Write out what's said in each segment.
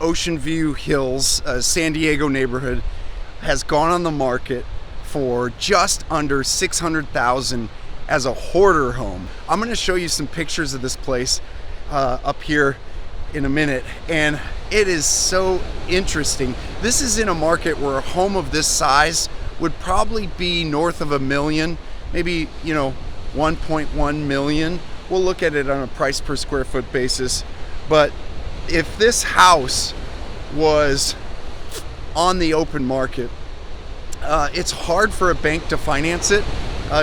Ocean View Hills, San Diego neighborhood, has gone on the market for just under $600,000 as a hoarder home. I'm going to show you some pictures of this place up here in a minute, and it is so interesting. This is in a market where a home of this size would probably be north of $1 million, maybe 1.1 million. We'll look at it on a price per square foot basis, but if this house was on the open market, it's hard for a bank to finance it.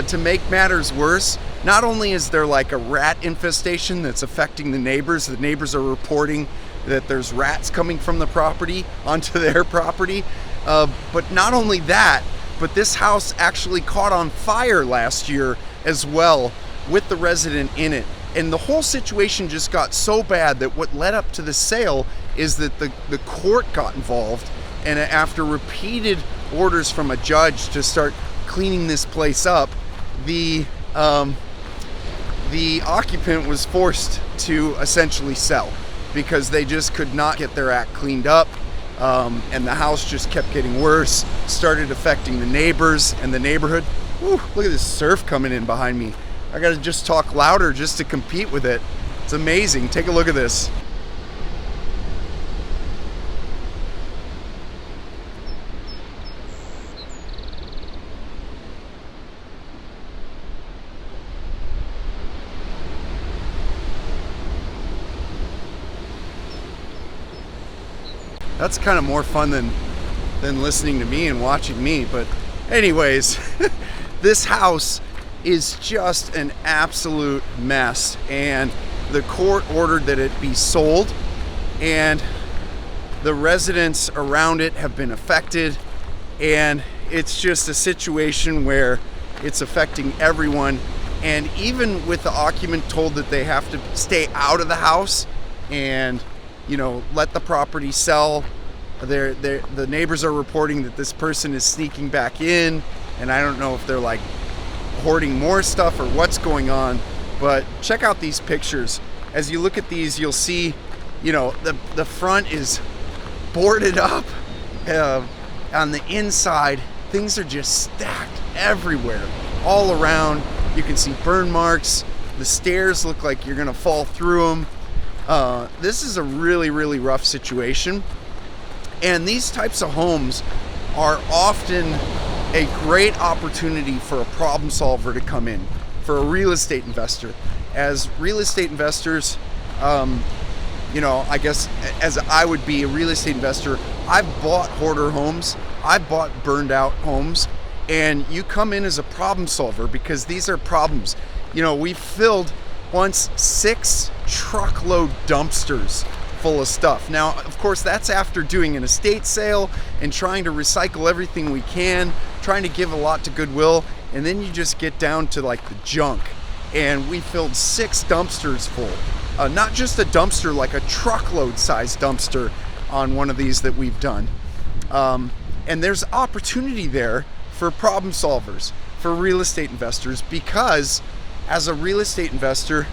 To make matters worse, not only is there like a rat infestation that's affecting the neighbors are reporting that there's rats coming from the property onto their property, but not only that, but this house actually caught on fire last year as well with the resident in it. And the whole situation just got so bad that what led up to the sale is that the court got involved, and after repeated orders from a judge to start cleaning this place up, the occupant was forced to essentially sell because they just could not get their act cleaned up, and the house just kept getting worse, started affecting the neighbors and the neighborhood. Whew, look at this surf coming in behind me. I gotta just talk louder just to compete with it. It's amazing. Take a look at this. That's kind of more fun than listening to me and watching me. But anyways, this house is just an absolute mess, and the court ordered that it be sold, and the residents around it have been affected, and it's just a situation where it's affecting everyone. And even with the occupant told that they have to stay out of the house and let the property sell, the neighbors are reporting that this person is sneaking back in, and I don't know if they're like hoarding more stuff or what's going on. But check out these pictures. As you look at these, you'll see the front is boarded up. On the inside, things are just stacked everywhere, all around. You can see burn marks. The stairs look like you're gonna fall through them. This is a really, really rough situation, and these types of homes are often a great opportunity for a problem solver to come in, for a real estate investor. As real estate investors, I guess as I would be a real estate investor, I've bought hoarder homes, I've bought burned out homes, and you come in as a problem solver because these are problems. We filled once 6 truckload dumpsters full of stuff. Now, of course, that's after doing an estate sale and trying to recycle everything we can, trying to give a lot to Goodwill, and then you just get down to like the junk. And we filled 6 dumpsters full. Not just a dumpster, like a truckload sized dumpster on one of these that we've done. And there's opportunity there for problem solvers, for real estate investors, because as a real estate investor,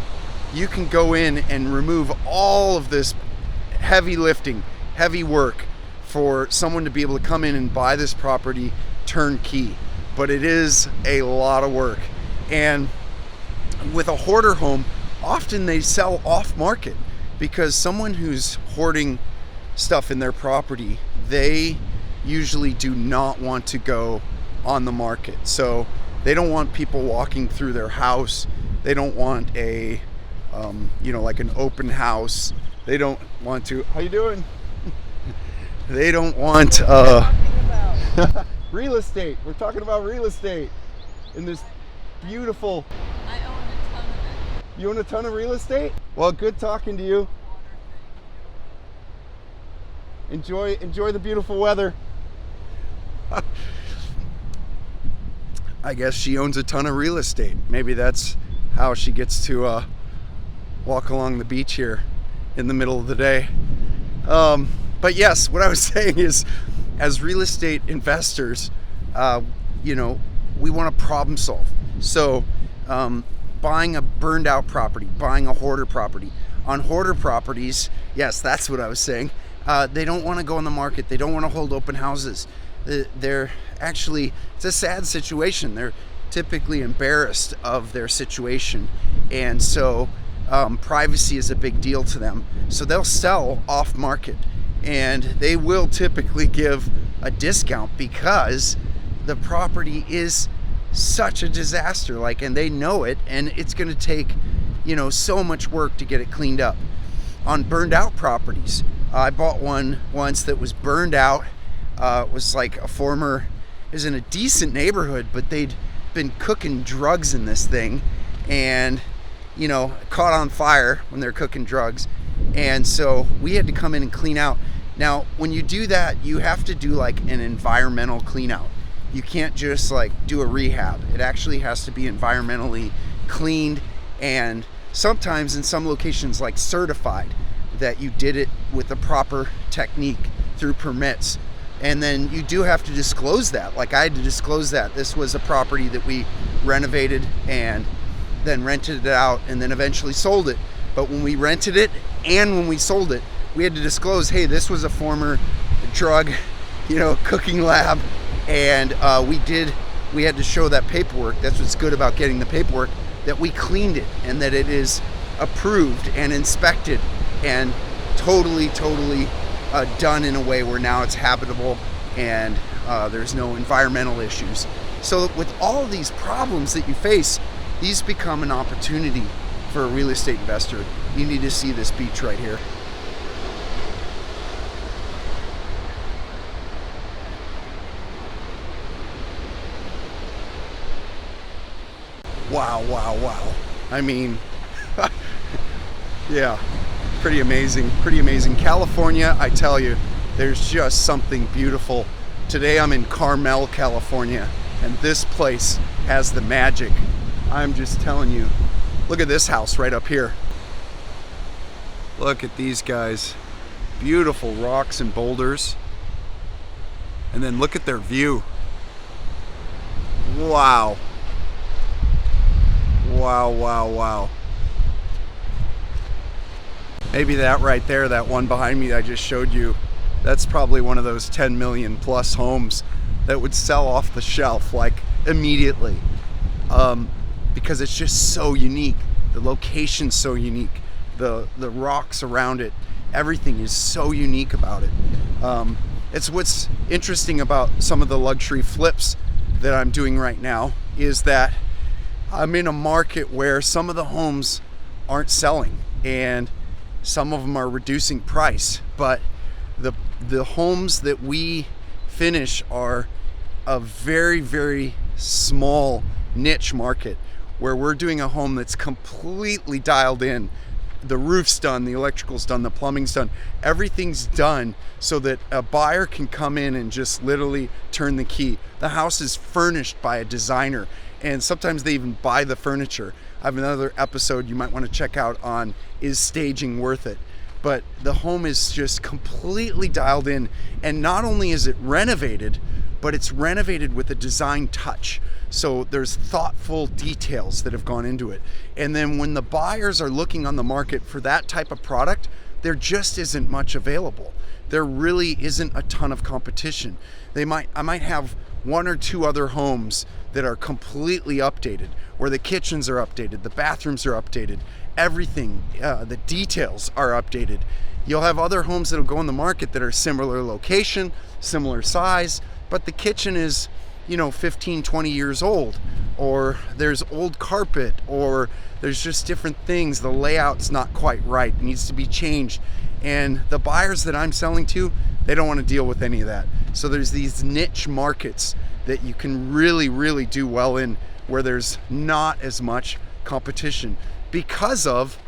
you can go in and remove all of this heavy lifting, heavy work for someone to be able to come in and buy this property turnkey. But it is a lot of work. And with a hoarder home, often they sell off market because someone who's hoarding stuff in their property, they usually do not want to go on the market. So they don't want people walking through their house. They don't want a like an open house. They don't want to. How you doing? They don't want real estate. We're talking about real estate in this beautiful. I own a ton of it. You own a ton of real estate? Well, good talking to you. Enjoy the beautiful weather. I guess she owns a ton of real estate. Maybe that's how she gets to walk along the beach here in the middle of the day. But yes, what I was saying is, as real estate investors, we want to problem solve. So buying a burned out property, buying a hoarder property. On hoarder properties, yes, that's what I was saying. They don't want to go on the market. They don't want to hold open houses. They're actually, it's a sad situation. They're typically embarrassed of their situation, and so privacy is a big deal to them. So they'll sell off market, and they will typically give a discount because the property is such a disaster, and they know it, and it's going to take so much work to get it cleaned up. On burned out properties, I bought one once that was burned out. It was like it was in a decent neighborhood, but they'd been cooking drugs in this thing, and caught on fire when they're cooking drugs, and so we had to come in and clean out. Now when you do that, you have to do an environmental clean out. You can't just do a rehab. It actually has to be environmentally cleaned, and sometimes in some locations certified that you did it with the proper technique through permits. And then you do have to disclose that. I had to disclose that this was a property that we renovated and then rented it out and then eventually sold it. But when we rented it and when we sold it, we had to disclose, hey, this was a former drug, cooking lab. And we had to show that paperwork. That's what's good about getting the paperwork, that we cleaned it and that it is approved and inspected and totally done in a way where now it's habitable and there's no environmental issues. So with all of these problems that you face, these become an opportunity for a real estate investor. You need to see this beach right here. Wow. I mean, yeah, pretty amazing. California, I tell you, there's just something beautiful. Today I'm in Carmel, California, and this place has the magic. I'm just telling you. Look at this house right up here. Look at these guys. Beautiful rocks and boulders. And then look at their view. Wow. Maybe that right there, that one behind me that I just showed you, that's probably one of those 10 million plus homes that would sell off the shelf immediately, because it's just so unique. The location's so unique. The rocks around it, everything is so unique about it. It's what's interesting about some of the luxury flips that I'm doing right now is that I'm in a market where some of the homes aren't selling and some of them are reducing price, but the homes that we finish are a very small niche market where we're doing a home that's completely dialed in. The roof's done, the electrical's done, the plumbing's done, everything's done so that a buyer can come in and just literally turn the key. The house is furnished by a designer, and sometimes they even buy the furniture. I have another episode you might want to check out on, is staging worth it? But the home is just completely dialed in, and not only is it renovated, but it's renovated with a design touch. So there's thoughtful details that have gone into it. And then when the buyers are looking on the market for that type of product, there just isn't much available. There really isn't a ton of competition. I might have one or two other homes that are completely updated, where the kitchens are updated, the bathrooms are updated, everything, the details are updated. You'll have other homes that'll go on the market that are similar location, similar size, but the kitchen is 15, 20 years old, or there's old carpet, or there's just different things. The layout's not quite right, it needs to be changed. And the buyers that I'm selling to, they don't want to deal with any of that. So there's these niche markets that you can really do well in, where there's not as much competition because of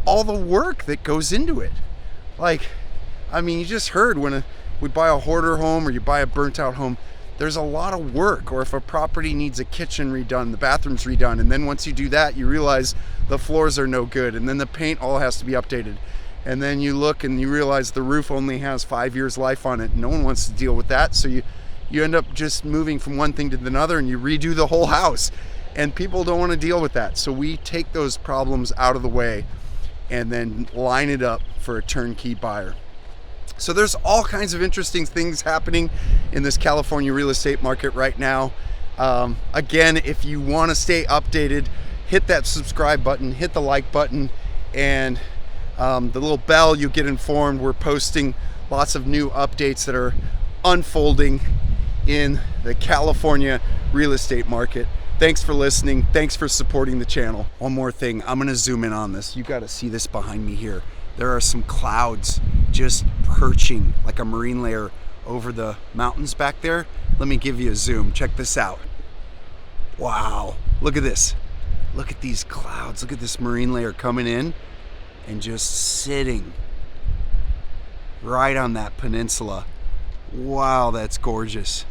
all the work that goes into it. You just heard when we buy a hoarder home or you buy a burnt out home, there's a lot of work. Or if a property needs a kitchen redone, the bathroom's redone, and then once you do that, you realize the floors are no good, and then the paint all has to be updated. And then you look and you realize the roof only has 5 years life on it. No one wants to deal with that. So you end up just moving from one thing to another and you redo the whole house. And people don't want to deal with that. So we take those problems out of the way and then line it up for a turnkey buyer. So there's all kinds of interesting things happening in this California real estate market right now. Again, if you want to stay updated, hit that subscribe button, hit the like button, and the little bell. You get informed. We're posting lots of new updates that are unfolding in the California real estate market. Thanks for listening. Thanks for supporting the channel. One more thing, I'm gonna zoom in on this. You gotta see this behind me here. There are some clouds just perching like a marine layer over the mountains back there. Let me give you a zoom. Check this out. Wow, look at this. Look at these clouds. Look at this marine layer coming in and just sitting right on that peninsula. Wow, that's gorgeous.